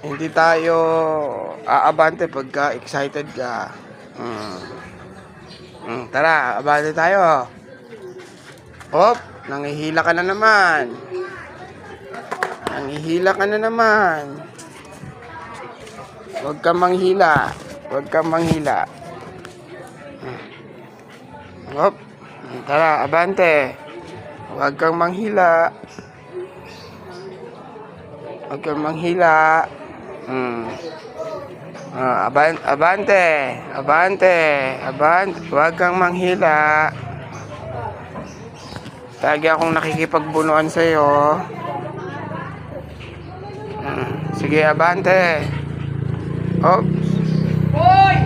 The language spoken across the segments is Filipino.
Hindi tayo aabante pagka excited ka. Tara, abante tayo. Hop, nangihila ka na naman. Huwag kang manghila. Hop, tara, abante. Huwag kang manghila. Abante. Huwag kang manghila. Lagi akong nakikipagbunuan sa'yo. Sige, abante. Oops. Hoy!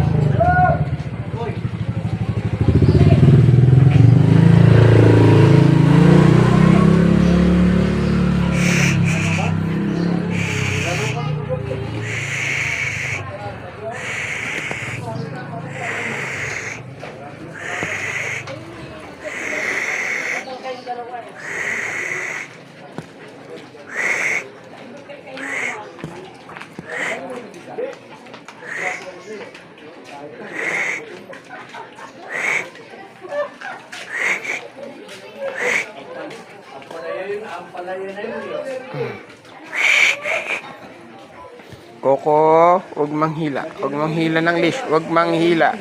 Coco, huwag manghila ng leash. Huwag manghila.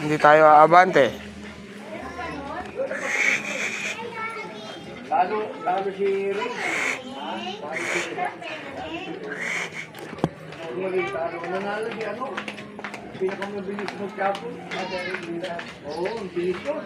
Hindi tayo aabante. Lalo si Ray. Nanalo si ano? Pinakamabilis mo kapon. Oo, ang bilis yun.